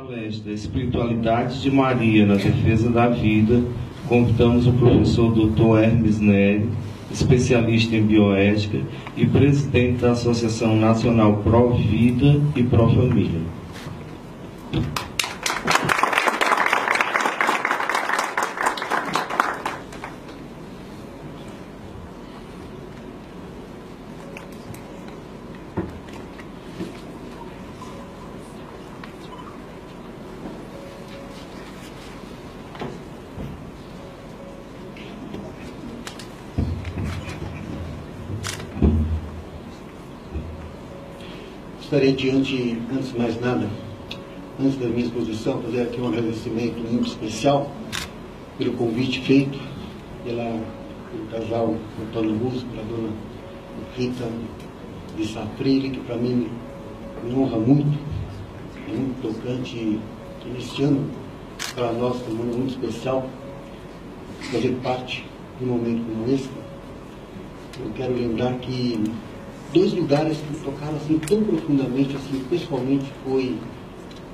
palestra Espiritualidade de Maria na Defesa da Vida, convidamos o professor Dr. Hermes Neri, especialista em bioética e presidente da Associação Nacional Pro Vida e Pro Família. Gostaria antes de mais nada, antes da minha exposição, fazer aqui um agradecimento muito especial pelo convite feito pelo casal Antônio Augusto, pela dona Rita de Sá Freire, que para mim me honra muito, é muito tocante e neste ano, para nós, é um ano muito especial, fazer parte de um momento como esse. Eu quero lembrar que dois lugares que me tocaram assim tão profundamente, assim, pessoalmente, foi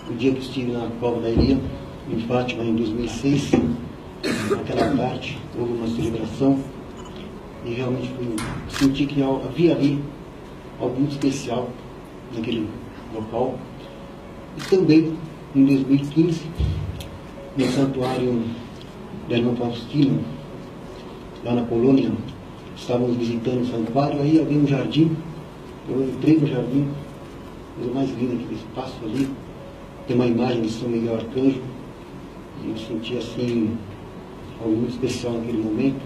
o dia que estive na Cova da Iria, em Fátima, em 2006. Naquela tarde houve uma celebração e realmente senti que havia ali algo muito especial naquele local. E também em 2015, no santuário da Irmã Faustina, lá na Polônia, estávamos visitando o santuário, aí havia um jardim, eu entrei no jardim, coisa mais linda, aquele espaço ali, tem uma imagem de São Miguel Arcanjo, e eu senti assim, algo muito especial naquele momento.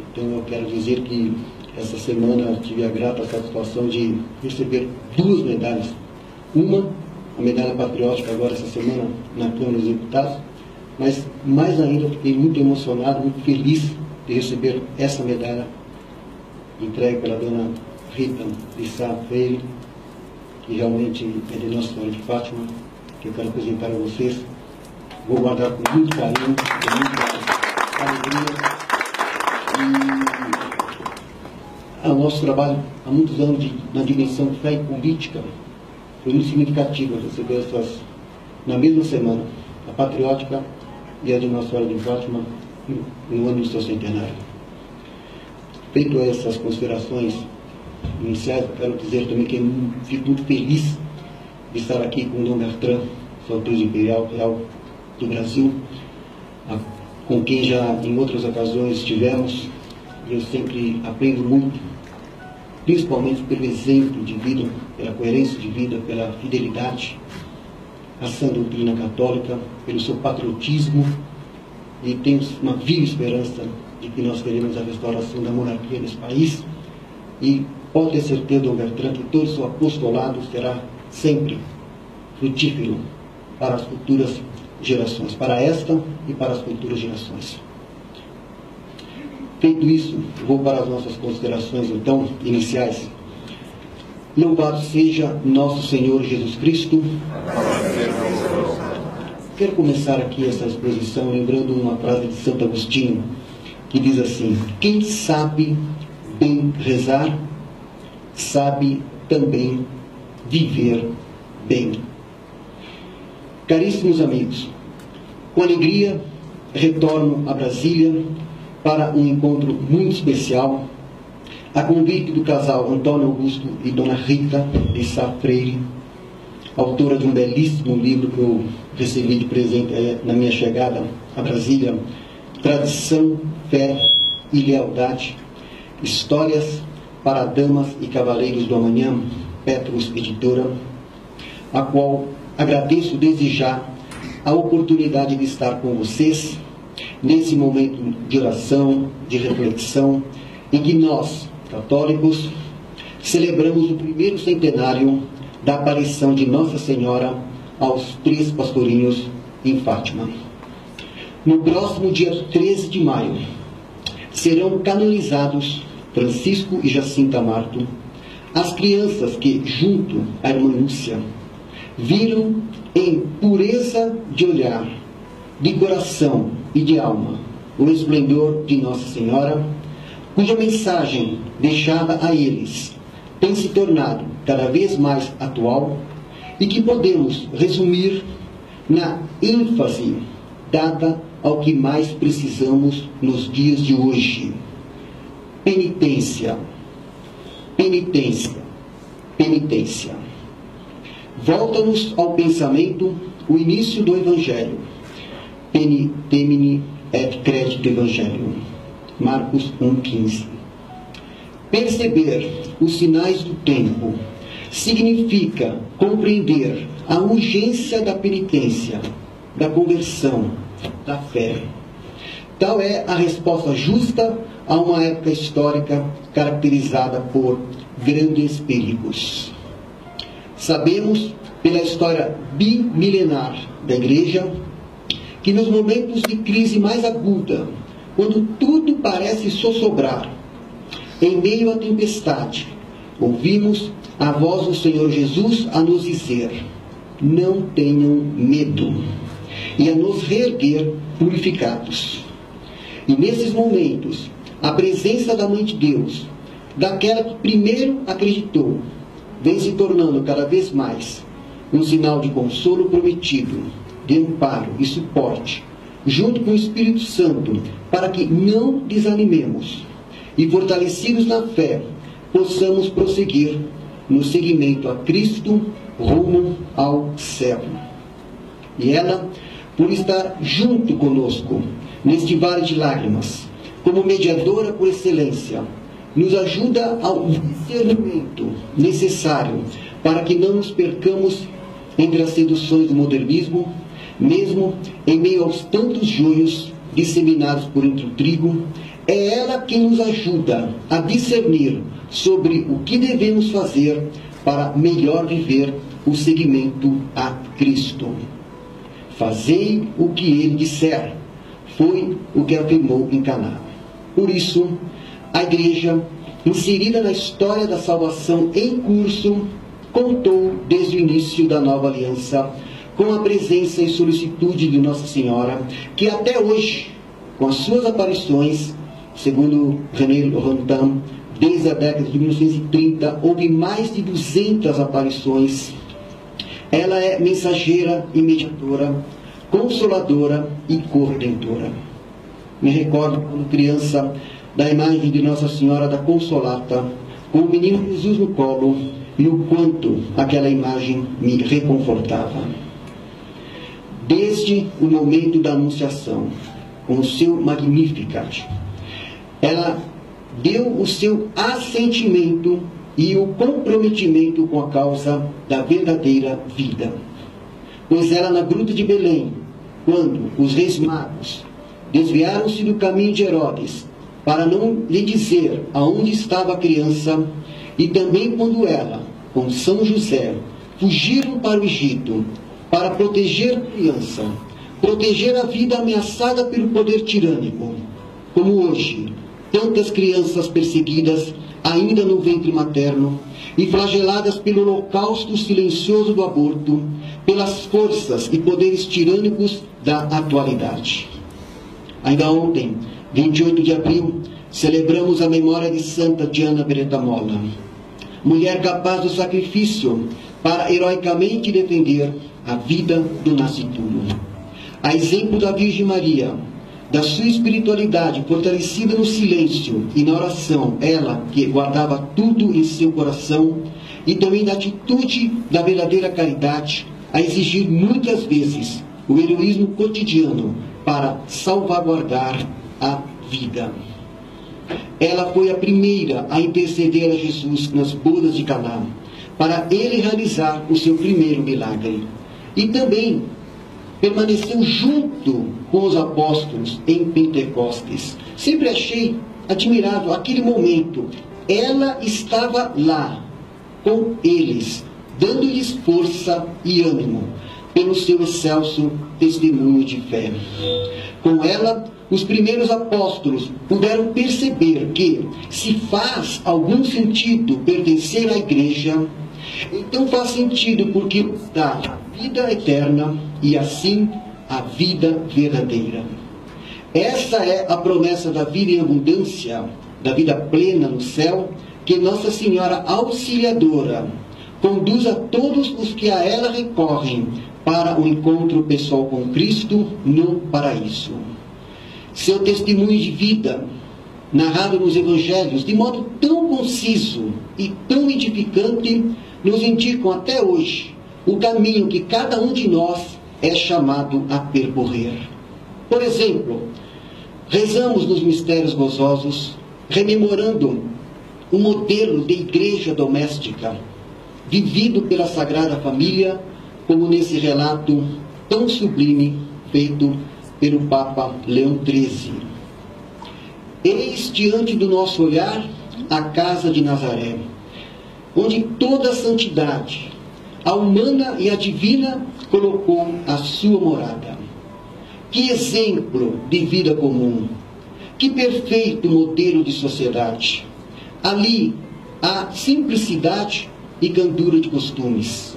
Então eu quero dizer que essa semana eu tive a grata satisfação de receber duas medalhas. Uma, a medalha patriótica agora essa semana na Câmara dos Deputados, mas mais ainda eu fiquei muito emocionado, muito feliz de receber essa medalha entregue pela dona Rita de Sá Freire, que realmente é de Nossa Senhora de Fátima, que eu quero apresentar a vocês. Vou guardar com muito carinho, com muita alegria. E o nosso trabalho há muitos anos na dimensão de fé e política foi muito significativo receber essas, na mesma semana, a patriótica e a de Nossa Senhora de Fátima, no ano do seu centenário. Feito essas considerações iniciais, eu quero dizer também que fico muito feliz de estar aqui com o Dom Bertrand, Sua Alteza Imperial Real do Brasil, com quem já em outras ocasiões estivemos, e eu sempre aprendo muito, principalmente pelo exemplo de vida, pela coerência de vida, pela fidelidade à sã doutrina católica, pelo seu patriotismo, e temos uma viva esperança de que nós teremos a restauração da monarquia nesse país. E pode ter certeza, Dom Bertrand, que todo o seu apostolado será sempre frutífero para as futuras gerações, para esta e para as futuras gerações. Feito isso, vou para as nossas considerações, então, iniciais. Louvado seja nosso Senhor Jesus Cristo. Quero começar aqui essa exposição lembrando uma frase de Santo Agostinho, que diz assim: quem sabe bem rezar, sabe também viver bem. Caríssimos amigos, com alegria retorno a Brasília para um encontro muito especial, a convite do casal Antônio Augusto e dona Rita de Sá Freire, autora de um belíssimo livro que eu recebi de presente na minha chegada a Brasília, Tradição, Fé e Lealdade, Histórias para Damas e Cavaleiros do Amanhã, Petrus Editora, a qual agradeço desde já a oportunidade de estar com vocês nesse momento de oração, de reflexão, em que nós, católicos, celebramos o primeiro centenário da aparição de Nossa Senhora aos 3 pastorinhos em Fátima. No próximo dia 13 de maio, serão canonizados Francisco e Jacinta Marto, as crianças que, junto à irmã Lúcia, viram em pureza de olhar, de coração e de alma o esplendor de Nossa Senhora, cuja mensagem deixada a eles tem se tornado cada vez mais atual e que podemos resumir na ênfase dada ao que mais precisamos nos dias de hoje: penitência, penitência, penitência. Volta-nos ao pensamento o início do Evangelho. Penitemini et credito Evangelho. Marcos 1,15. Perceber os sinais do tempo significa compreender a urgência da penitência, da conversão, da fé. Tal é a resposta justa a uma época histórica caracterizada por grandes perigos. Sabemos, pela história bimilenar da Igreja, que nos momentos de crise mais aguda, quando tudo parece sossobrar, em meio à tempestade, ouvimos a voz do Senhor Jesus a nos dizer: não tenham medo, e a nos reerguer purificados. E nesses momentos, a presença da Mãe de Deus, daquela que primeiro acreditou, vem se tornando cada vez mais um sinal de consolo prometido, de amparo e suporte, junto com o Espírito Santo, para que não desanimemos e, fortalecidos na fé, possamos prosseguir no seguimento a Cristo rumo ao céu. E ela, por estar junto conosco neste vale de lágrimas, como mediadora por excelência, nos ajuda ao discernimento necessário para que não nos percamos entre as seduções do modernismo, mesmo em meio aos tantos joios disseminados por entre o trigo. É ela quem nos ajuda a discernir sobre o que devemos fazer para melhor viver o seguimento a Cristo. Fazei o que ele disser, foi o que afirmou em Caná. Por isso, a Igreja, inserida na história da salvação em curso, contou desde o início da nova aliança com a presença e solicitude de Nossa Senhora, que até hoje, com as suas aparições, segundo René Laurentin, desde a década de 1930, houve mais de 200 aparições. Ela é mensageira e mediadora, consoladora e corredentora. Me recordo, quando criança, da imagem de Nossa Senhora da Consolata, com o menino Jesus no colo, e o quanto aquela imagem me reconfortava. Desde o momento da Anunciação, com o seu Magnificat, ela deu o seu assentimento e o comprometimento com a causa da verdadeira vida. Pois ela, na gruta de Belém, quando os reis magos desviaram-se do caminho de Herodes, para não lhe dizer aonde estava a criança, e também quando ela, com São José, fugiram para o Egito, para proteger a criança, proteger a vida ameaçada pelo poder tirânico, como hoje, tantas crianças perseguidas ainda no ventre materno e flageladas pelo holocausto silencioso do aborto, pelas forças e poderes tirânicos da atualidade. Ainda ontem, 28 de abril, celebramos a memória de Santa Diana Beretta-Molla, mulher capaz do sacrifício para heroicamente defender a vida do nascituro. A exemplo da Virgem Maria, da sua espiritualidade fortalecida no silêncio e na oração, ela que guardava tudo em seu coração, e também da atitude da verdadeira caridade, a exigir muitas vezes o heroísmo cotidiano para salvaguardar a vida. Ela foi a primeira a interceder a Jesus nas bodas de Caná, para ele realizar o seu primeiro milagre. E também permaneceu junto com os apóstolos em Pentecostes. Sempre achei admirável aquele momento. Ela estava lá, com eles, dando-lhes força e ânimo, pelo seu excelso testemunho de fé. Com ela, os primeiros apóstolos puderam perceber que, se faz algum sentido pertencer à Igreja, então faz sentido porque nos dá a vida eterna e assim a vida verdadeira. Essa é a promessa da vida em abundância, da vida plena no céu, que Nossa Senhora Auxiliadora conduz a todos os que a ela recorrem para o encontro pessoal com Cristo no paraíso. Seu testemunho de vida, narrado nos Evangelhos, de modo tão conciso e tão edificante, nos indicam até hoje o caminho que cada um de nós é chamado a percorrer. Por exemplo, rezamos nos mistérios gozosos, rememorando o modelo de igreja doméstica, vivido pela Sagrada Família, como nesse relato tão sublime feito pelo Papa Leão XIII. Eis diante do nosso olhar a casa de Nazaré, onde toda a santidade, a humana e a divina, colocou a sua morada. Que exemplo de vida comum! Que perfeito modelo de sociedade! Ali há simplicidade e candura de costumes,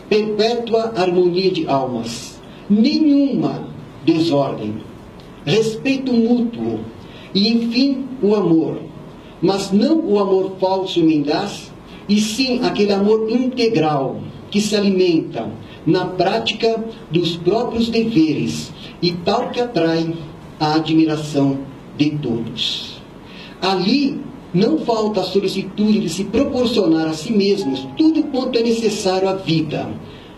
perpétua harmonia de almas, nenhuma desordem, respeito mútuo e, enfim, o amor. Mas não o amor falso e mendaz, e sim aquele amor integral que se alimenta na prática dos próprios deveres e tal que atrai a admiração de todos. Ali não falta a solicitude de se proporcionar a si mesmos tudo quanto é necessário à vida,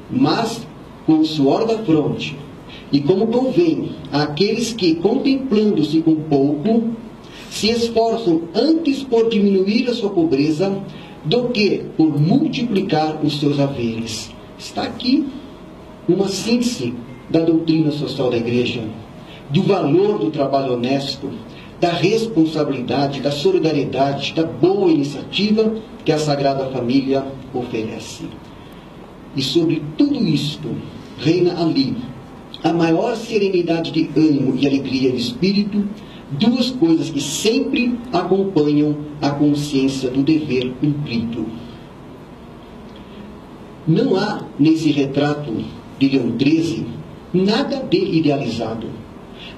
mas com o suor da fronte, e como convém àqueles que, contemplando-se com pouco, se esforçam antes por diminuir a sua pobreza do que por multiplicar os seus haveres. Está aqui uma síntese da doutrina social da Igreja, do valor do trabalho honesto, da responsabilidade, da solidariedade, da boa iniciativa que a Sagrada Família oferece. E sobre tudo isto reina ali a maior serenidade de ânimo e alegria de espírito, duas coisas que sempre acompanham a consciência do dever cumprido. Não há nesse retrato de Leão XIII nada de idealizado,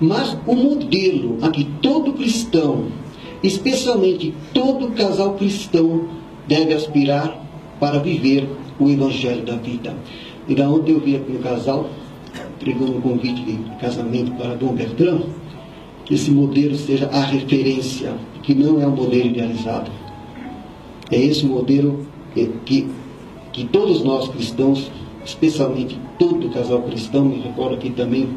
mas o modelo a que todo cristão, especialmente todo casal cristão, deve aspirar para viver o Evangelho da vida. E da onde eu vi aqui no casal, entregando um convite de casamento para Dom Bertrand, que esse modelo seja a referência, que não é um modelo idealizado. É esse modelo que todos nós cristãos, especialmente todo casal cristão, me recordo aqui também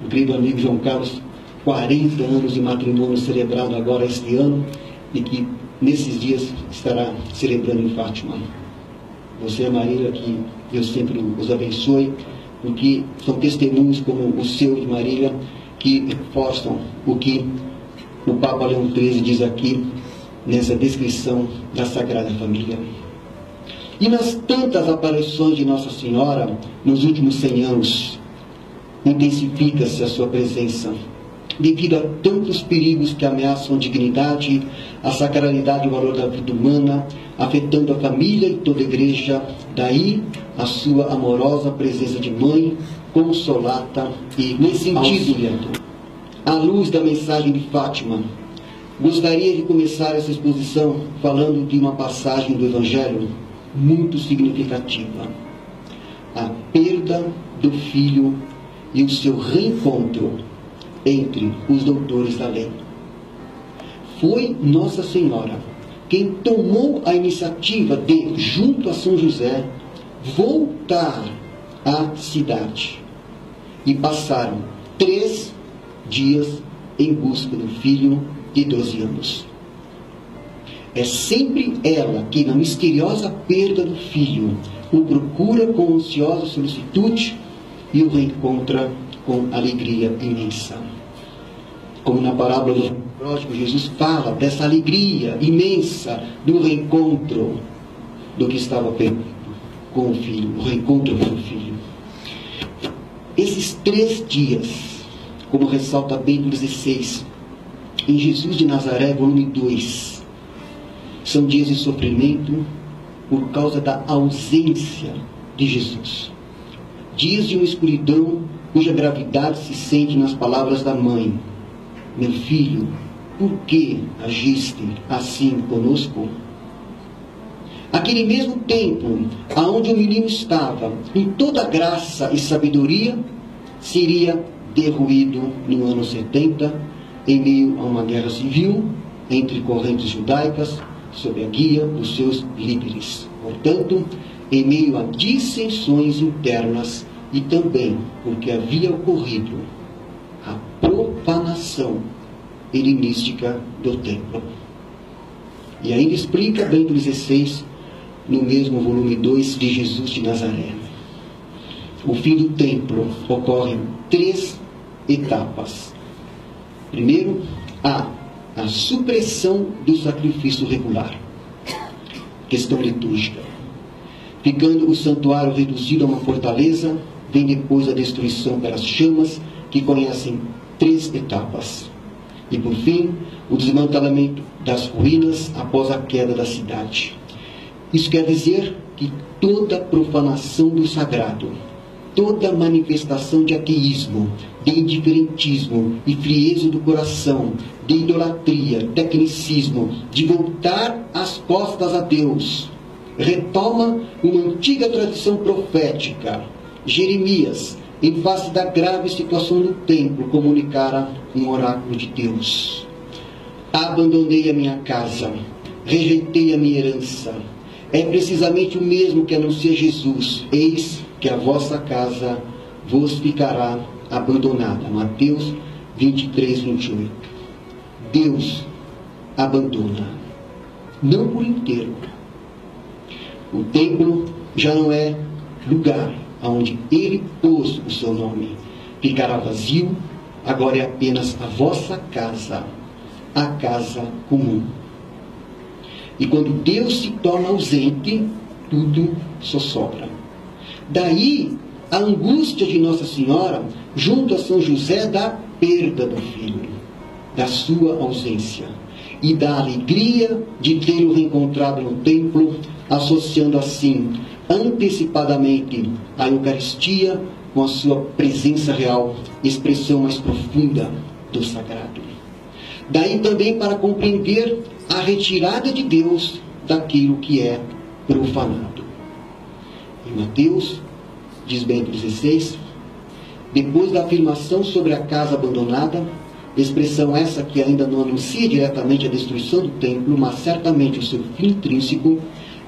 o querido amigo João Carlos, 40 anos de matrimônio celebrado agora este ano, e que nesses dias estará celebrando em Fátima. Você, Marília, que Deus sempre os abençoe, porque são testemunhos como o seu de Marília, que reforçam o que o Papa Leão XIII diz aqui, nessa descrição da Sagrada Família. E nas tantas aparições de Nossa Senhora, nos últimos 100 anos, intensifica-se a sua presença, devido a tantos perigos que ameaçam a dignidade, a sacralidade e o valor da vida humana, afetando a família e toda a igreja. Daí a sua amorosa presença de mãe, consolata e, nesse sentido, à luz da mensagem de Fátima, gostaria de começar essa exposição falando de uma passagem do Evangelho muito significativa: a perda do filho e o seu reencontro entre os doutores da lei. Foi Nossa Senhora quem tomou a iniciativa de, junto a São José, voltar à cidade. E passaram 3 dias em busca do filho de 12 anos. É sempre ela que, na misteriosa perda do filho, o procura com ansiosa solicitude e o reencontra com alegria imensa. Como na parábola do pródigo, Jesus fala dessa alegria imensa do reencontro do que estava perdido com o filho, o reencontro com o filho. Esses 3 dias, como ressalta Bento XVI, em Jesus de Nazaré, volume 2, são dias de sofrimento por causa da ausência de Jesus. Dias de uma escuridão cuja gravidade se sente nas palavras da mãe: meu filho, por que agiste assim conosco? Aquele mesmo tempo, aonde o menino estava, em toda graça e sabedoria, seria derruído no ano 70, em meio a uma guerra civil, entre correntes judaicas, sob a guia dos seus líderes. Portanto, em meio a dissensões internas e também porque havia ocorrido a profanação helenística do templo. E ainda explica Bento XVI, no mesmo volume 2 de Jesus de Nazaré. O fim do templo ocorre em 3 etapas. Primeiro, a supressão do sacrifício regular. Questão litúrgica. Ficando o santuário reduzido a uma fortaleza, vem depois a destruição pelas chamas, que conhecem 3 etapas. E por fim, o desmantelamento das ruínas após a queda da cidade. Isso quer dizer que toda profanação do sagrado, toda manifestação de ateísmo, de indiferentismo e frieza do coração, de idolatria, tecnicismo, de voltar as costas a Deus, retoma uma antiga tradição profética. Jeremias, em face da grave situação do templo, comunicara um oráculo de Deus. Abandonei a minha casa, rejeitei a minha herança. É precisamente o mesmo que anuncia Jesus. Eis que a vossa casa vos ficará abandonada. Mateus 23, 28. Deus abandona, não por inteiro. O templo já não é lugar onde ele pôs o seu nome. Ficará vazio, agora é apenas a vossa casa, a casa comum. E quando Deus se torna ausente, tudo só sobra. Daí a angústia de Nossa Senhora, junto a São José, da perda do filho, da sua ausência, e da alegria de tê-lo reencontrado no templo, associando assim antecipadamente a Eucaristia com a sua presença real, expressão mais profunda do sagrado. Daí também para compreender a retirada de Deus daquilo que é profanado. Em Mateus, diz Bento XVI, depois da afirmação sobre a casa abandonada, expressão essa que ainda não anuncia diretamente a destruição do templo, mas certamente o seu fim intrínseco,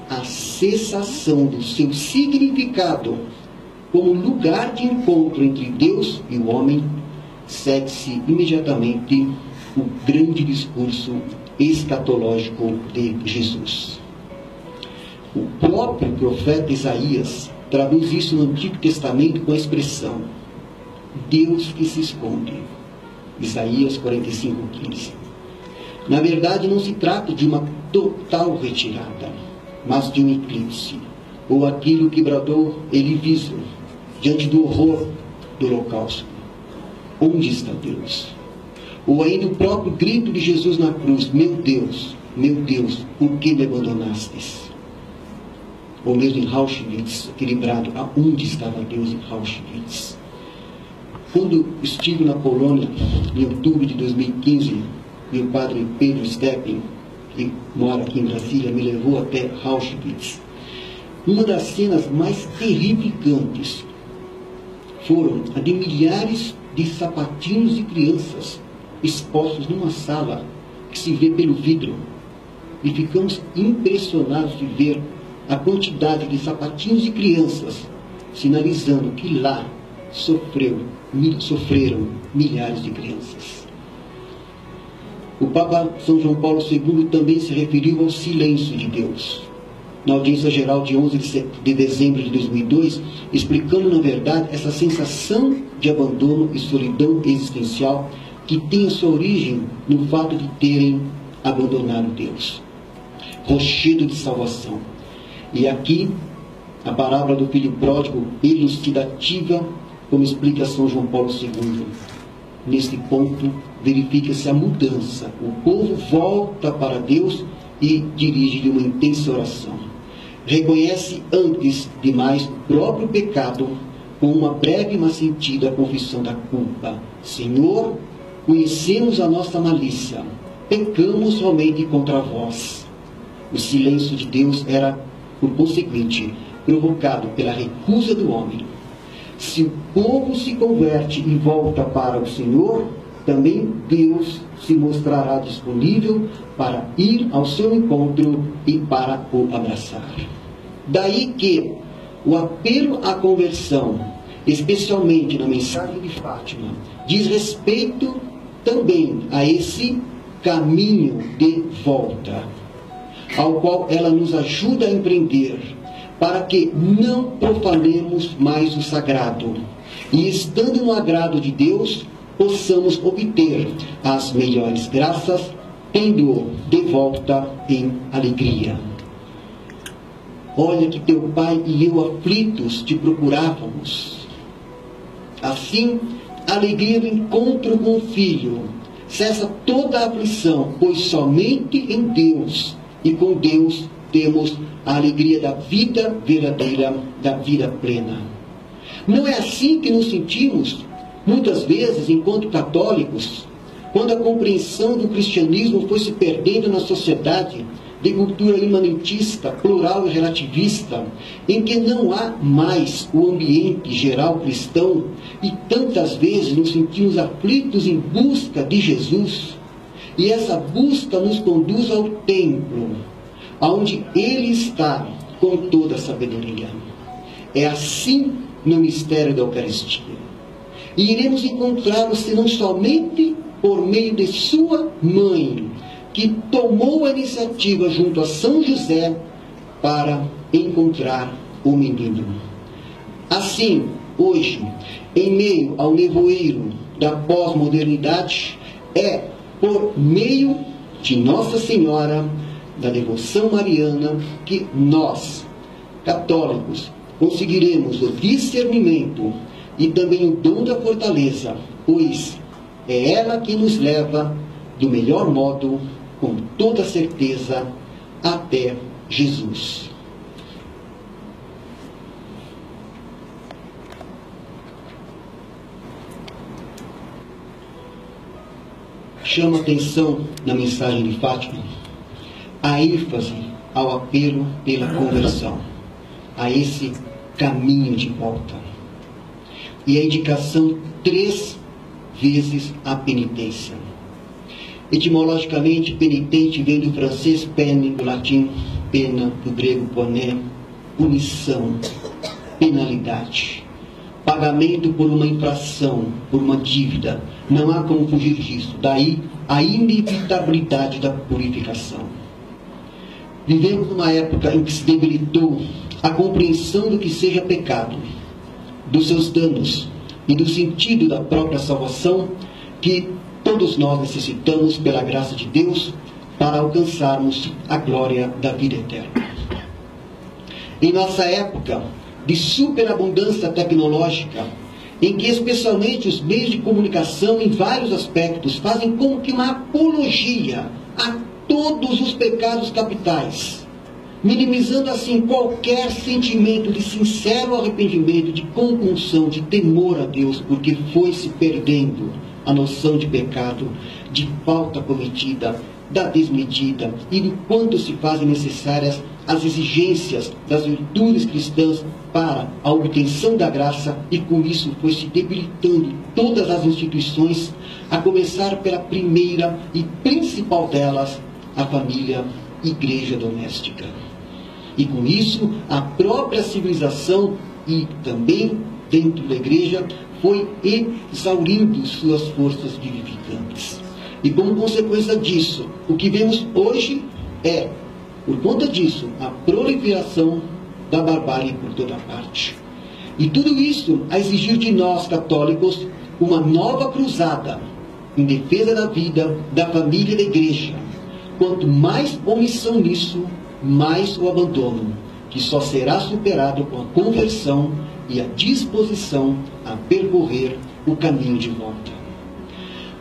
a cessação do seu significado como lugar de encontro entre Deus e o homem, segue-se imediatamente o grande discurso escatológico de Jesus. O próprio profeta Isaías traduz isso no Antigo Testamento com a expressão Deus que se esconde. Isaías 45:15. Na verdade, não se trata de uma total retirada, mas de um eclipse, ou aquilo que bradou Elivismo diante do horror do holocausto. Onde está Deus? Ou ainda o próprio grito de Jesus na cruz, meu Deus, por que me abandonastes? Ou mesmo em Auschwitz, equilibrado, aonde estava Deus em Auschwitz? Quando estive na Polônia, em outubro de 2015, meu padre Pedro Steppen, que mora aqui em Brasília, me levou até Auschwitz. Uma das cenas mais terrificantes foram a de milhares de sapatinhos de crianças expostos numa sala que se vê pelo vidro. E ficamos impressionados de ver a quantidade de sapatinhos de crianças, sinalizando que lá sofreram milhares de crianças. O Papa São João Paulo II também se referiu ao silêncio de Deus, na audiência geral de 11 de dezembro de 2002, explicando, na verdade, essa sensação de abandono e solidão existencial que tem a sua origem no fato de terem abandonado Deus. Rochedo de salvação. E aqui, a parábola do filho pródigo, elucidativa, como explica São João Paulo II. Neste ponto, verifica-se a mudança. O povo volta para Deus e dirige-lhe uma intensa oração. Reconhece antes de mais o próprio pecado, com uma breve mas sentida confissão da culpa. Senhor, conhecemos a nossa malícia, pecamos somente contra vós. O silêncio de Deus era por conseguinte, provocado pela recusa do homem. Se o povo se converte e volta para o Senhor, também Deus se mostrará disponível para ir ao seu encontro e para o abraçar. Daí que o apelo à conversão, especialmente na mensagem de Fátima, diz respeito também a esse caminho de volta, ao qual ela nos ajuda a empreender, para que não profanemos mais o sagrado e, estando no agrado de Deus, possamos obter as melhores graças, tendo-o de volta em alegria. Olha que teu pai e eu aflitos te procurávamos. Assim, a alegria do encontro com o Filho cessa toda a aflição, pois somente em Deus e com Deus temos a alegria da vida verdadeira, da vida plena. Não é assim que nos sentimos, muitas vezes, enquanto católicos, quando a compreensão do cristianismo foi se perdendo na sociedade de cultura imanentista, plural e relativista, em que não há mais o ambiente geral cristão e tantas vezes nos sentimos aflitos em busca de Jesus. E essa busca nos conduz ao templo, onde Ele está com toda a sabedoria. É assim no mistério da Eucaristia. E iremos encontrá-lo senão somente por meio de sua mãe, que tomou a iniciativa junto a São José para encontrar o menino. Assim, hoje, em meio ao nevoeiro da pós-modernidade, é por meio de Nossa Senhora, da devoção mariana, que nós, católicos, conseguiremos o discernimento e também o dom da fortaleza, pois é ela que nos leva do melhor modo, com toda certeza, até Jesus. Chama atenção na mensagem de Fátima a ênfase ao apelo pela conversão, a esse caminho de volta. E a indicação 3 vezes a penitência. Etimologicamente, penitente vem do francês pene, do latim pena, do grego poné, punição, penalidade, pagamento por uma infração, por uma dívida. Não há como fugir disso. Daí a inevitabilidade da purificação. Vivemos numa época em que se debilitou a compreensão do que seja pecado, dos seus danos e do sentido da própria salvação, que todos nós necessitamos, pela graça de Deus, para alcançarmos a glória da vida eterna. Em nossa época de superabundância tecnológica, em que especialmente os meios de comunicação, em vários aspectos, fazem como que uma apologia a todos os pecados capitais, minimizando assim qualquer sentimento de sincero arrependimento, de compunção, de temor a Deus, porque foi se perdendo a noção de pecado, de falta cometida, da desmedida, e do quanto se fazem necessárias as exigências das virtudes cristãs para a obtenção da graça, e com isso foi se debilitando todas as instituições, a começar pela primeira e principal delas, a família, igreja doméstica. E com isso, a própria civilização e também dentro da igreja foi exaurindo suas forças vivificantes. E como consequência disso, o que vemos hoje é, por conta disso, a proliferação da barbárie por toda parte. E tudo isso a exigir de nós, católicos, uma nova cruzada em defesa da vida, da família e da igreja. Quanto mais omissão nisso, mais o abandono, que só será superado com a conversão e a disposição a percorrer o caminho de volta.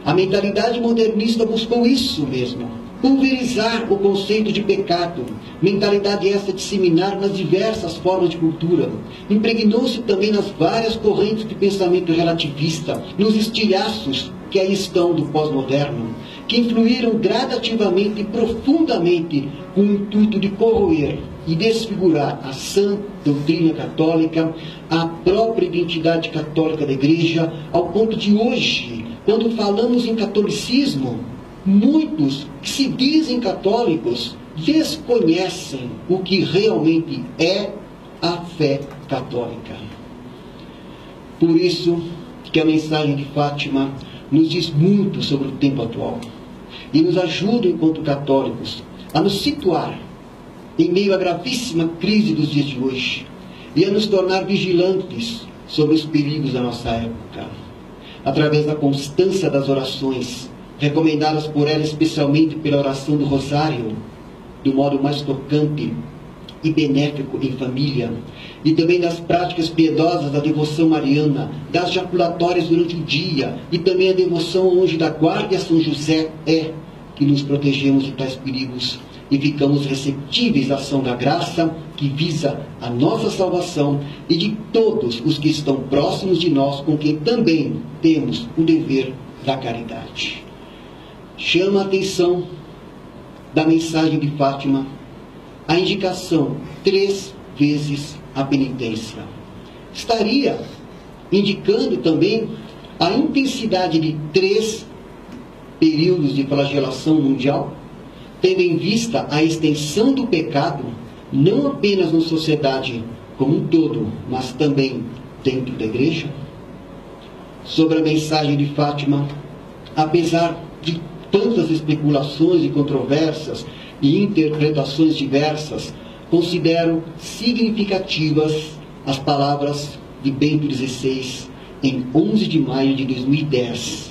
A mentalidade modernista buscou isso mesmo, pulverizar o conceito de pecado, mentalidade essa disseminar nas diversas formas de cultura, impregnou-se também nas várias correntes de pensamento relativista, nos estilhaços que aí estão do pós-moderno, que influíram gradativamente e profundamente com o intuito de corroer e desfigurar a sã doutrina católica, a própria identidade católica da Igreja, ao ponto de hoje, quando falamos em catolicismo, muitos que se dizem católicos desconhecem o que realmente é a fé católica. Por isso que a mensagem de Fátima nos diz muito sobre o tempo atual e nos ajuda, enquanto católicos, a nos situar em meio à gravíssima crise dos dias de hoje e a nos tornar vigilantes sobre os perigos da nossa época, através da constância das orações, recomendadas por ela especialmente pela oração do Rosário, do modo mais tocante e benéfico em família, e também das práticas piedosas da devoção mariana, das jaculatórias durante o dia, e também a devoção ao anjo da guarda e a São José, é que nos protegemos de tais perigos e ficamos receptíveis à ação da graça que visa a nossa salvação e de todos os que estão próximos de nós, com quem também temos o dever da caridade. Chama a atenção da mensagem de Fátima a indicação 3 vezes a penitência. Estaria indicando também a intensidade de 3 períodos de flagelação mundial, tendo em vista a extensão do pecado, não apenas na sociedade como um todo, mas também dentro da Igreja? Sobre a mensagem de Fátima, apesar de tantas especulações e controvérsias e interpretações diversas, considero significativas as palavras de Bento XVI em 11 de maio de 2010,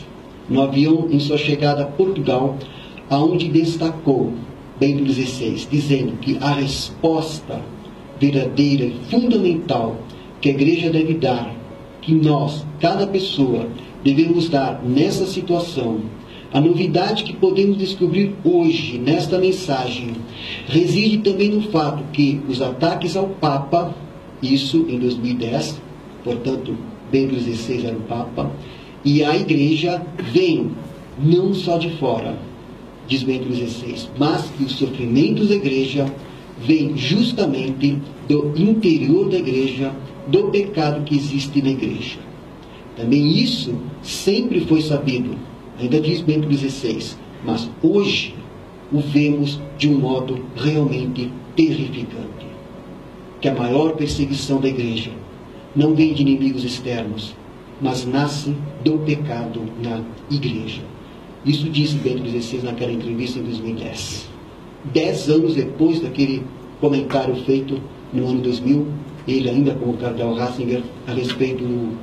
no avião em sua chegada a Portugal, aonde destacou Bento XVI, dizendo que a resposta verdadeira e fundamental que a Igreja deve dar, que nós, cada pessoa, devemos dar nessa situação, a novidade que podemos descobrir hoje nesta mensagem reside também no fato que os ataques ao Papa, isso em 2010, portanto, Bento XVI era o Papa, e a Igreja vem não só de fora, diz Bento XVI, mas que os sofrimentos da Igreja vêm justamente do interior da Igreja, do pecado que existe na Igreja. Também isso sempre foi sabido, ainda diz Bento XVI, mas hoje o vemos de um modo realmente terrificante. Que a maior perseguição da Igreja não vem de inimigos externos, mas nasce do pecado na Igreja. Isso disse Bento XVI naquela entrevista em 2010. 10 anos depois daquele comentário feito no ano 2000, ele ainda como cardeal Ratzinger, a respeito do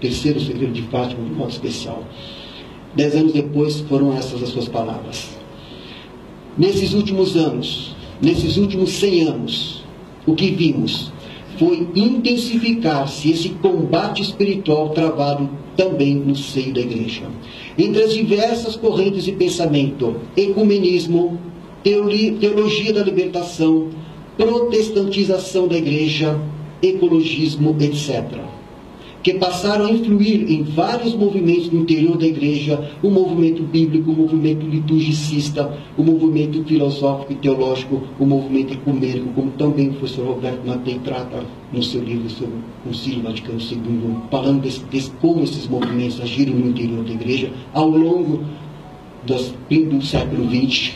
terceiro segredo de Fátima, de modo especial. 10 anos depois foram essas as suas palavras. Nesses últimos anos, nesses últimos 100 anos, o que vimos foi intensificar-se esse combate espiritual travado também no seio da Igreja. Entre as diversas correntes de pensamento, ecumenismo, teologia da libertação, protestantização da Igreja, ecologismo, etc., que passaram a influir em vários movimentos no interior da Igreja, o movimento bíblico, o movimento liturgicista, o movimento filosófico e teológico, o movimento ecumênico, como também o professor Roberto Matei trata no seu livro sobre o Concílio Vaticano II, falando de como esses movimentos agiram no interior da Igreja ao longo do século XX.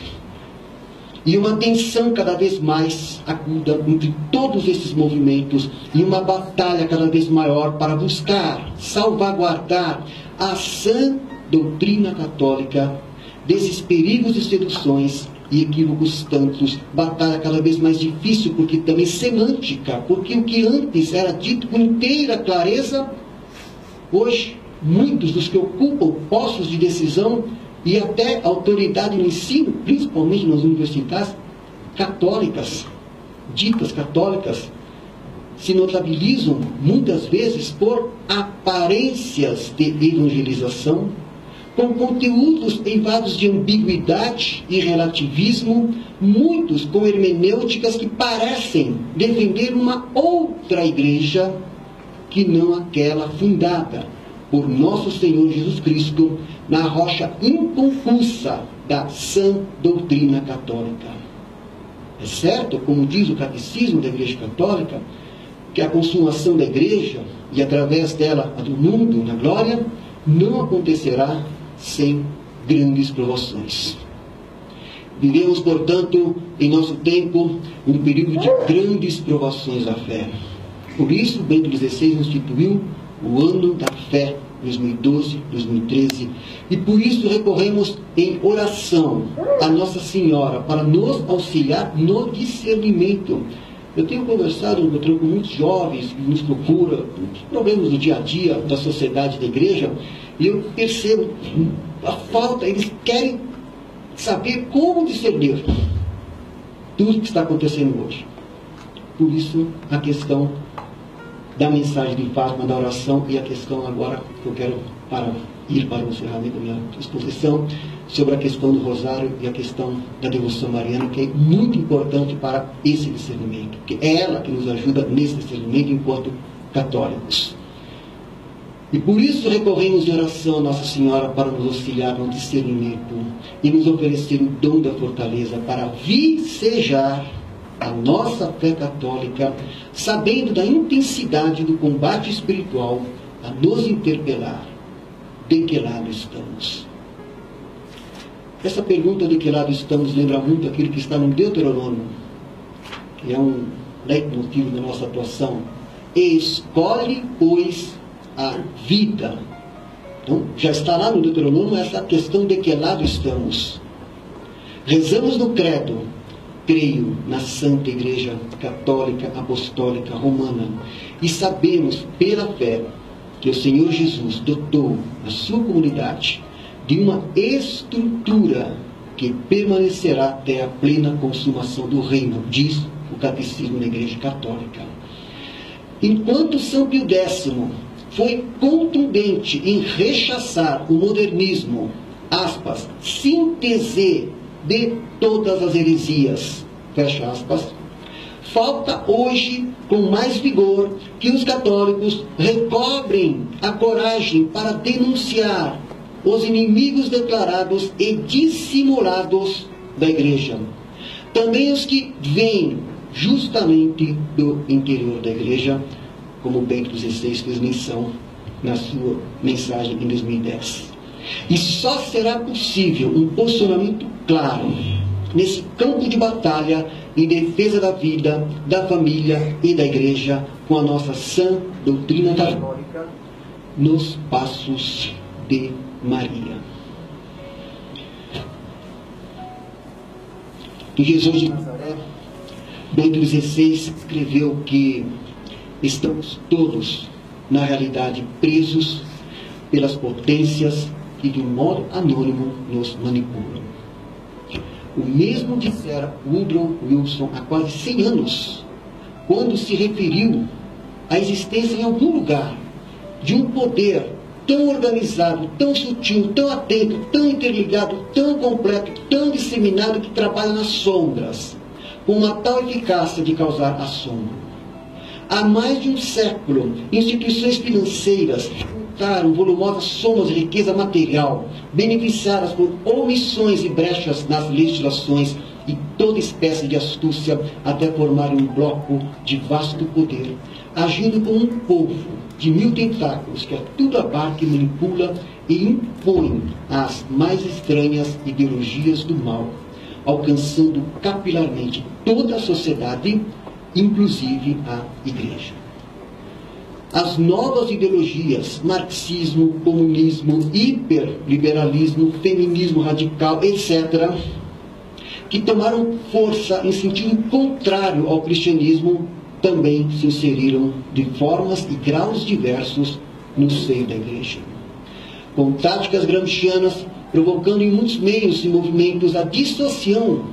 E uma tensão cada vez mais aguda entre todos esses movimentos e uma batalha cada vez maior para buscar, salvaguardar a sã doutrina católica desses perigos e seduções e equívocos tantos. Batalha cada vez mais difícil, porque também semântica, porque o que antes era dito com inteira clareza, hoje muitos dos que ocupam postos de decisão e até autoridade no ensino, principalmente nas universidades católicas, ditas católicas, se notabilizam muitas vezes por aparências de evangelização, com conteúdos eivados de ambiguidade e relativismo, muitos com hermenêuticas que parecem defender uma outra igreja que não aquela fundada por nosso Senhor Jesus Cristo, na rocha inconfusa da sã doutrina católica. É certo, como diz o Catecismo da Igreja Católica, que a consumação da Igreja, e através dela a do mundo na glória, não acontecerá sem grandes provações. Vivemos, portanto, em nosso tempo, um período de grandes provações da fé. Por isso, Bento XVI instituiu o Ano da Fé, 2012, 2013, e por isso recorremos em oração a Nossa Senhora para nos auxiliar no discernimento. Eu tenho conversado com muitos jovens que nos procuram, problemas do dia a dia, da sociedade, da igreja, e eu percebo a falta, eles querem saber como discernir tudo o que está acontecendo hoje. Por isso, a questão da mensagem de Fátima, da oração, e a questão agora que eu quero ir para o encerramento da minha exposição, sobre a questão do rosário e a questão da devoção mariana, que é muito importante para esse discernimento, que é ela que nos ajuda nesse discernimento enquanto católicos. E por isso recorremos em oração a Nossa Senhora para nos auxiliar no discernimento e nos oferecer o dom da fortaleza para vicejar a nossa fé católica, sabendo da intensidade do combate espiritual, a nos interpelar: de que lado estamos? Essa pergunta de que lado estamos lembra muito aquilo que está no Deuteronômio, que é um leitmotiv da nossa atuação. Escolhe, pois, a vida. Então, já está lá no Deuteronômio essa questão de que lado estamos. Rezamos no credo: creio na Santa Igreja Católica Apostólica Romana, e sabemos pela fé que o Senhor Jesus dotou a sua comunidade de uma estrutura que permanecerá até a plena consumação do reino, diz o Catecismo da Igreja Católica. Enquanto São Pio X foi contundente em rechaçar o modernismo, aspas, síntese de todas as heresias, fecha aspas, falta hoje, com mais vigor, que os católicos recobrem a coragem para denunciar os inimigos declarados e dissimulados da Igreja. Também os que vêm justamente do interior da Igreja, como Bento XVI fez menção na sua mensagem em 2010. E só será possível um posicionamento claro nesse campo de batalha em defesa da vida, da família e da Igreja, com a nossa sã doutrina católica nos passos de Maria. Do Jesus de Nazaré, Bento XVI escreveu que estamos todos, na realidade, presos pelas potências que de um modo anônimo nos manipulam. O mesmo dissera Woodrow Wilson há quase 100 anos, quando se referiu à existência em algum lugar de um poder tão organizado, tão sutil, tão atento, tão interligado, tão completo, tão disseminado, que trabalha nas sombras, com uma tal eficácia de causar assombro. Há mais de um século, instituições financeiras juntaram volumosas somas de riqueza material, beneficiadas por omissões e brechas nas legislações e toda espécie de astúcia, até formarem um bloco de vasto poder, agindo como um povo de 1000 tentáculos que a tudo abarca e manipula e impõe as mais estranhas ideologias do mal, alcançando capilarmente toda a sociedade, inclusive a Igreja. As novas ideologias, marxismo, comunismo, hiperliberalismo, feminismo radical, etc., que tomaram força em sentido contrário ao cristianismo, também se inseriram de formas e graus diversos no seio da Igreja. Com táticas gramscianas, provocando em muitos meios e movimentos a dissociação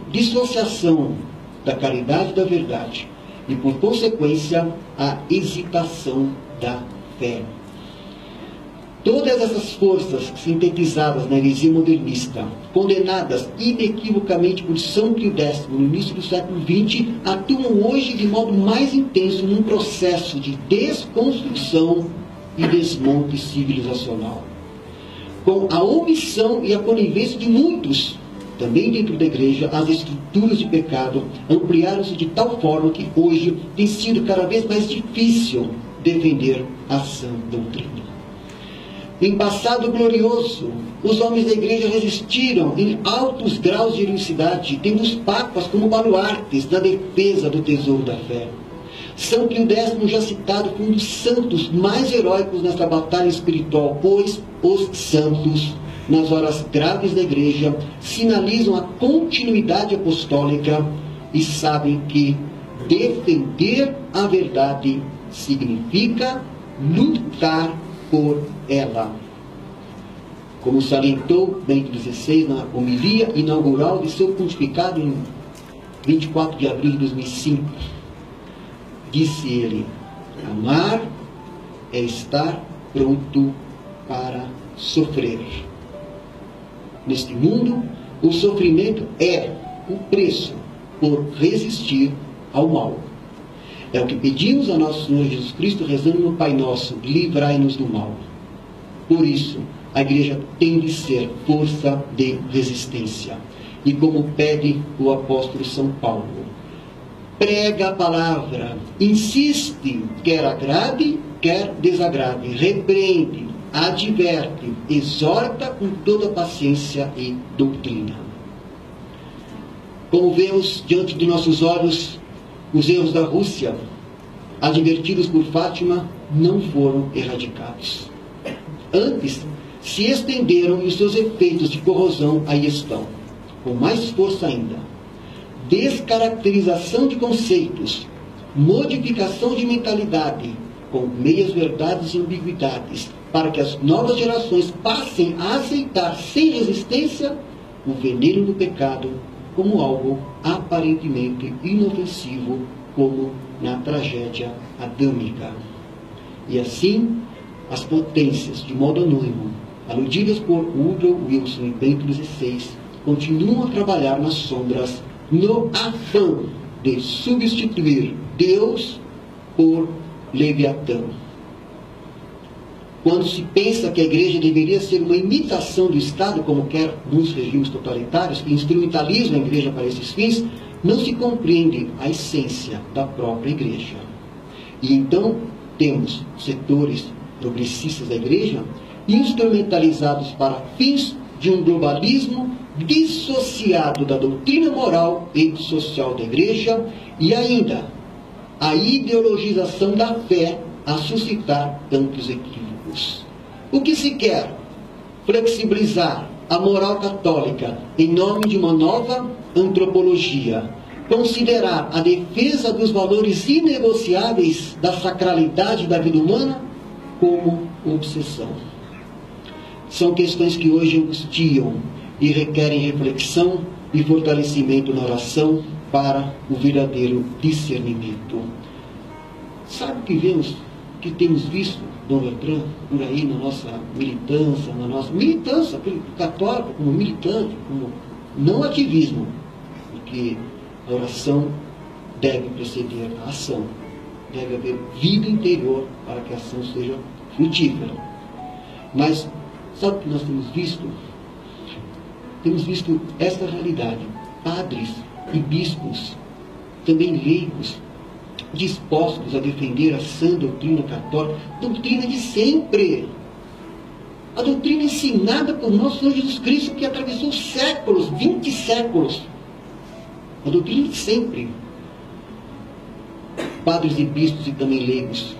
da caridade e da verdade, e, por consequência, a hesitação da fé. Todas essas forças sintetizadas na heresia modernista, condenadas inequivocamente por São Pio X no início do século XX, atuam hoje de modo mais intenso num processo de desconstrução e desmonte civilizacional. Com a omissão e a conivência de muitos, também dentro da igreja, as estruturas de pecado ampliaram-se de tal forma que hoje tem sido cada vez mais difícil defender a sã doutrina. Em passado glorioso, os homens da igreja resistiram em altos graus de heroicidade, tendo os papas como baluartes na defesa do tesouro da fé. São Pio X, já citado, foi um dos santos mais heróicos nesta batalha espiritual, pois os santos, nas horas graves da igreja, sinalizam a continuidade apostólica e sabem que defender a verdade significa lutar por ela. Como salientou Bento XVI na homilia inaugural de seu pontificado em 24 de abril de 2005, disse ele: amar é estar pronto para sofrer. Neste mundo, o sofrimento é o preço por resistir ao mal. É o que pedimos a nosso Senhor Jesus Cristo, rezando no Pai Nosso: livrai-nos do mal. Por isso, a igreja tem de ser força de resistência. E como pede o apóstolo São Paulo, prega a palavra, insiste, quer agrade, quer desagrade, repreende, adverte, exorta com toda paciência e doutrina. Como vemos diante de nossos olhos, os erros da Rússia, advertidos por Fátima, não foram erradicados. Antes, se estenderam e os seus efeitos de corrosão aí estão, com mais força ainda. Descaracterização de conceitos, modificação de mentalidade, com meias verdades e ambiguidades, para que as novas gerações passem a aceitar sem resistência o veneno do pecado como algo aparentemente inofensivo, como na tragédia adâmica. E assim, as potências, de modo anônimo, aludidas por Woodrow Wilson e Bento XVI, continuam a trabalhar nas sombras, no afã de substituir Deus por Leviatã. Quando se pensa que a igreja deveria ser uma imitação do Estado, como quer muitos regimes totalitários, que instrumentalizam a igreja para esses fins, não se compreende a essência da própria igreja. E então temos setores progressistas da igreja instrumentalizados para fins de um globalismo dissociado da doutrina moral e social da igreja, e ainda a ideologização da fé a suscitar tantos equívocos. O que se quer? Flexibilizar a moral católica em nome de uma nova antropologia, considerar a defesa dos valores inegociáveis da sacralidade da vida humana como obsessão. São questões que hoje angustiam e requerem reflexão e fortalecimento na oração para o verdadeiro discernimento. Sabe o que vemos, que temos visto, Dom Bertrand, por aí na nossa militância católica, como militante, como não ativismo, porque a oração deve preceder a ação. Deve haver vida interior para que a ação seja frutífera. Mas sabe o que nós temos visto? Temos visto esta realidade. Padres e bispos, também leigos, dispostos a defender a sã doutrina católica, doutrina de sempre. A doutrina ensinada por nosso Senhor Jesus Cristo, que atravessou séculos, 20 séculos. A doutrina de sempre. Padres e bispos e também leigos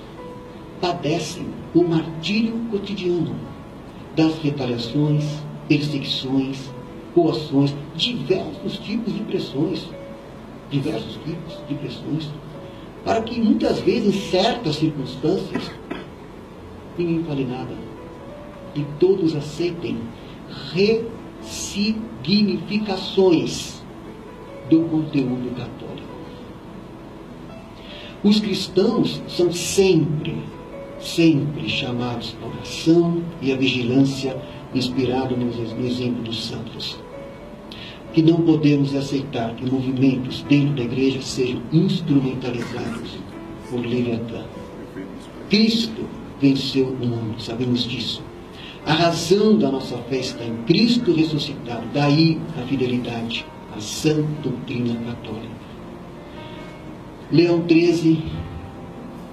padecem o martírio cotidiano das retaliações, perseguições, coações, diversos tipos de pressões, para que muitas vezes, em certas circunstâncias, ninguém fale nada e todos aceitem ressignificações do conteúdo católico. Os cristãos são sempre chamados à oração e à vigilância, inspirado no exemplo dos santos. Que não podemos aceitar que movimentos dentro da igreja sejam instrumentalizados por Leviatã. Cristo venceu o mundo, sabemos disso. A razão da nossa fé está em Cristo ressuscitado, daí a fidelidade à sã doutrina católica. Leão XIII,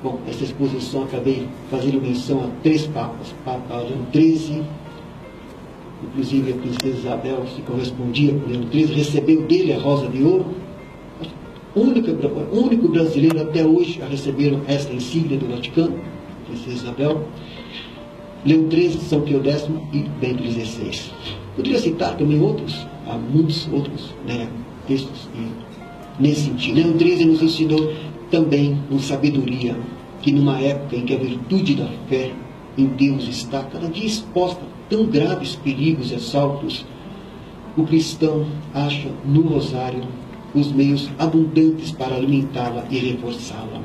bom, essa exposição acabei fazendo menção a 3 papas, Papa Leão XIII, inclusive a princesa Isabel se correspondia com Leão XIII, recebeu dele a Rosa de Ouro, único brasileiro até hoje a receber esta insígnia do Vaticano, a princesa Isabel. Leão XIII, São Pio X e Bento XVI. Poderia citar também outros, há muitos outros textos nesse sentido. Leão XIII nos ensinou também com sabedoria que numa época em que a virtude da fé em Deus está cada dia exposta a tão graves perigos e assaltos, o cristão acha no rosário os meios abundantes para alimentá-la e reforçá-la.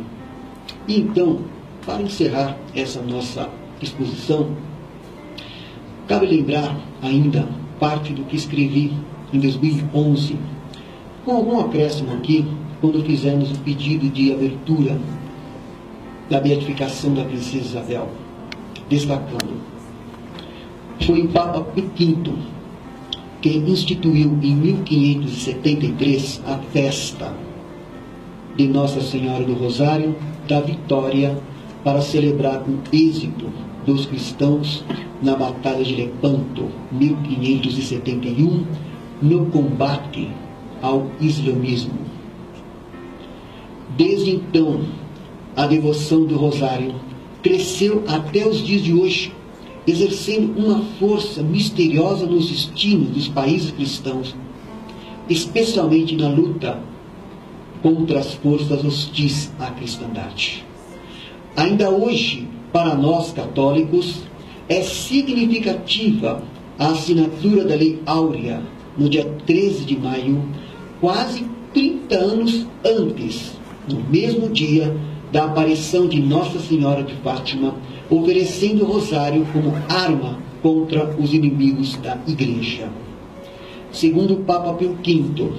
E então, para encerrar essa nossa exposição, cabe lembrar ainda parte do que escrevi em 2011, com algum acréscimo aqui, quando fizemos o pedido de abertura da beatificação da princesa Isabel, destacando: foi o Papa Pio V que instituiu em 1573 a festa de Nossa Senhora do Rosário da Vitória para celebrar o êxito dos cristãos na Batalha de Lepanto, 1571, no combate ao islamismo. Desde então, a devoção do Rosário cresceu até os dias de hoje, exercendo uma força misteriosa nos destinos dos países cristãos, especialmente na luta contra as forças hostis à cristandade. Ainda hoje, para nós católicos, é significativa a assinatura da Lei Áurea, no dia 13 de maio, quase 30 anos antes, no mesmo dia da aparição de Nossa Senhora de Fátima, oferecendo o rosário como arma contra os inimigos da Igreja. Segundo o Papa Pio V,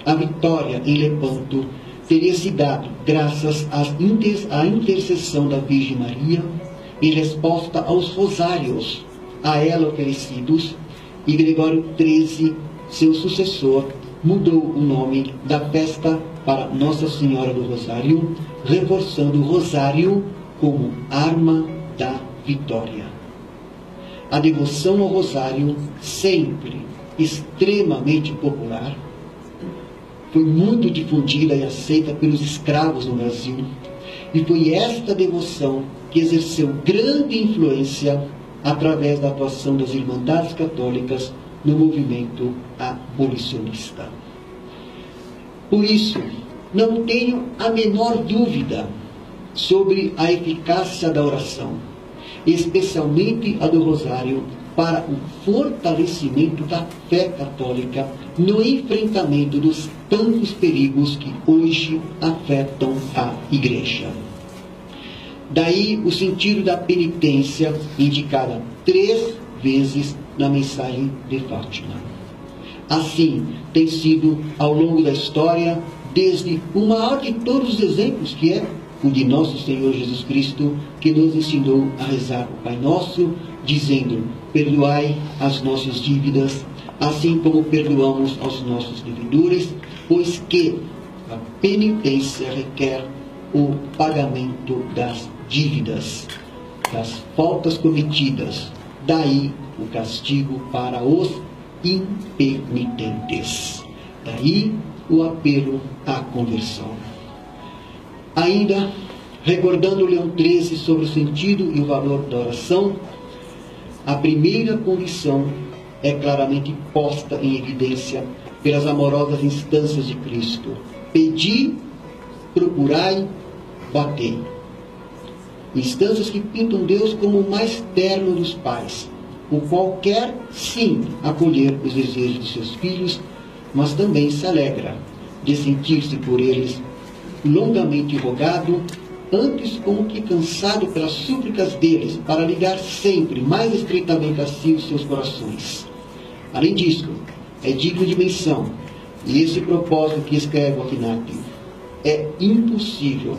a vitória em Lepanto teria se dado graças à intercessão da Virgem Maria em resposta aos rosários a ela oferecidos, e Gregório XIII, seu sucessor, mudou o nome da festa para Nossa Senhora do Rosário, reforçando o rosário como arma da vitória. A devoção ao rosário, sempre extremamente popular, foi muito difundida e aceita pelos escravos no Brasil, e foi esta devoção que exerceu grande influência através da atuação das Irmandades Católicas no movimento abolicionista. Por isso, não tenho a menor dúvida sobre a eficácia da oração, especialmente a do rosário, para o fortalecimento da fé católica no enfrentamento dos tantos perigos que hoje afetam a Igreja. Daí o sentido da penitência indicada 3 vezes na mensagem de Fátima. Assim tem sido ao longo da história, desde o maior de todos os exemplos, que é o de nosso Senhor Jesus Cristo, que nos ensinou a rezar o Pai Nosso, dizendo: perdoai as nossas dívidas, assim como perdoamos aos nossos devedores, pois que a penitência requer o pagamento das dívidas, das faltas cometidas. Daí o castigo para os impenitentes. Daí o apelo à conversão. Ainda, recordando Leão XIII sobre o sentido e o valor da oração, a primeira condição é claramente posta em evidência pelas amorosas instâncias de Cristo: pedi, procurai, batei. Instâncias que pintam Deus como o mais terno dos pais, o qual quer, sim, acolher os desejos de seus filhos, mas também se alegra de sentir-se por eles longamente rogado, antes como que cansado pelas súplicas deles, para ligar sempre mais estreitamente a si os seus corações. Além disso, é digno de menção, e esse propósito que escreve o Alfinati: é impossível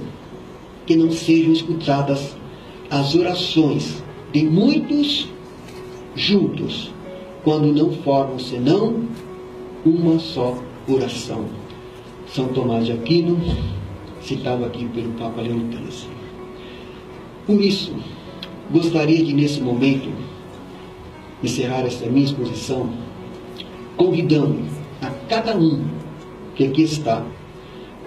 que não sejam escutadas as orações de muitos juntos, quando não formam senão uma só oração. São Tomás de Aquino, citado aqui pelo Papa Leão XIII. Por isso, gostaria de, nesse momento, encerrar esta minha exposição, convidando a cada um que aqui está,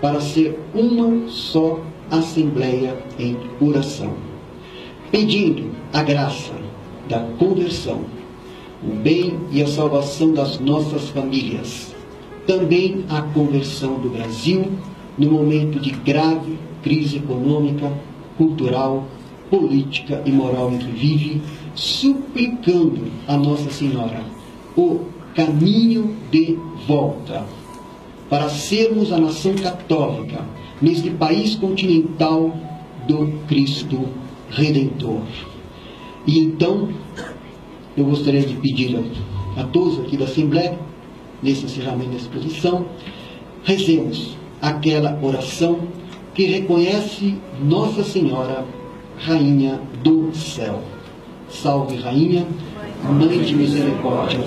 para ser uma só assembleia em oração, pedindo a graça da conversão, o bem e a salvação das nossas famílias, também a conversão do Brasil no momento de grave crise econômica, cultural, política e moral em que vive, suplicando a Nossa Senhora o caminho de volta, para sermos a nação católica neste país continental do Cristo Redentor. E então, eu gostaria de pedir a todos aqui da Assembleia, nesse encerramento da exposição, rezemos aquela oração que reconhece Nossa Senhora, Rainha do Céu. Salve, Rainha, Mãe de Misericórdia,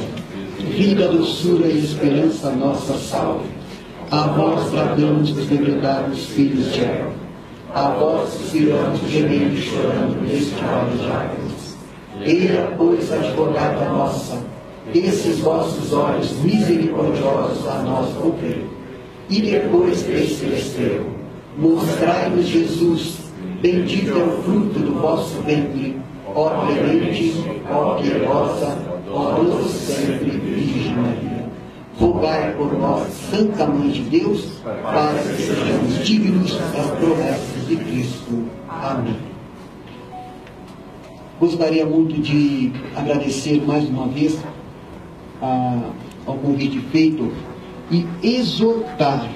vida, doçura e esperança nossa, salve. A vós bradamos desdobredados filhos de Eva, a vós suspiramos, gemendo e chorando neste vale de lágrimas. Eia, pois, advogada nossa, esses vossos olhos misericordiosos a nós volvei, e depois desse desterro, mostrai-nos Jesus, bendito é o fruto do vosso ventre, ó clemente, ó piedosa, ó doce sempre Virgem Maria. Rogai por nós, Santa Mãe de Deus, para que sejamos dignos das promessas de Cristo. Amém. Gostaria muito de agradecer mais uma vez ao convite feito e exortar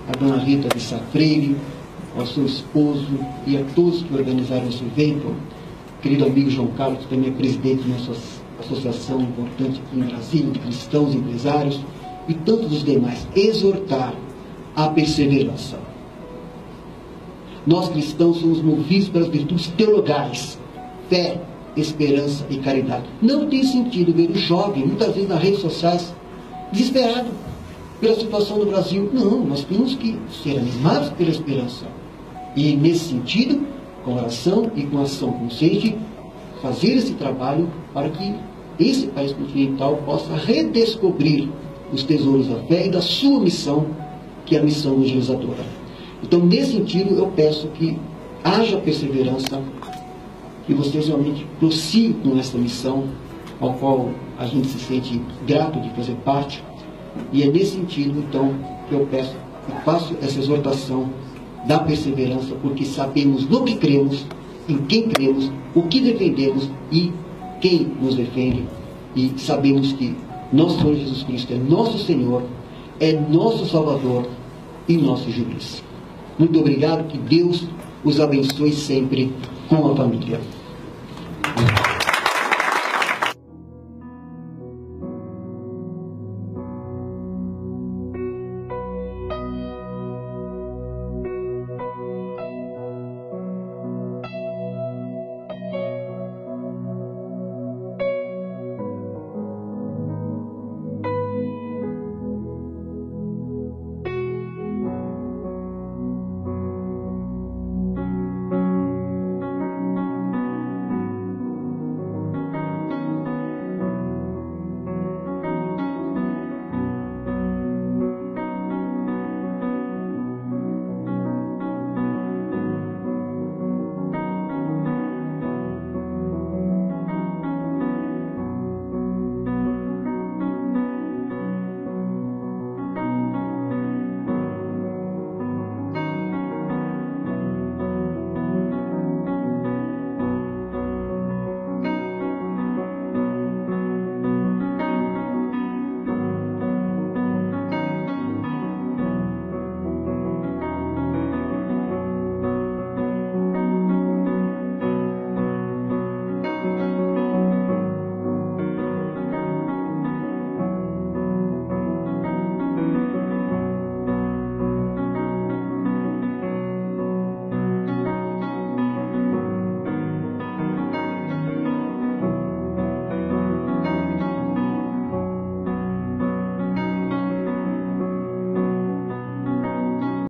a dona Rita de Sá Freire, ao seu esposo e a todos que organizaram esse evento, querido amigo João Carlos, que também é presidente de nossa associação importante aqui em Brasília, de cristãos empresários, e tantos os demais, exortar a perseverança. Nós cristãos somos movidos pelas virtudes teologais, fé, esperança e caridade. Não tem sentido ver o jovem, muitas vezes nas redes sociais, desesperado pela situação do Brasil. Não, nós temos que ser animados pela esperança. E, nesse sentido, com oração e com ação consciente, fazer esse trabalho para que esse país continental possa redescobrir os tesouros da fé e da sua missão, que é a missão evangelizadora. Então, nesse sentido, eu peço que haja perseverança, que vocês realmente prossigam com essa missão, ao qual a gente se sente grato de fazer parte. E é nesse sentido, então, que eu peço e faço essa exortação da perseverança, porque sabemos no que cremos, em quem cremos, o que defendemos e quem nos defende. E sabemos que nosso Senhor Jesus Cristo é nosso Senhor, é nosso Salvador e nosso juiz. Muito obrigado, que Deus os abençoe sempre com a família.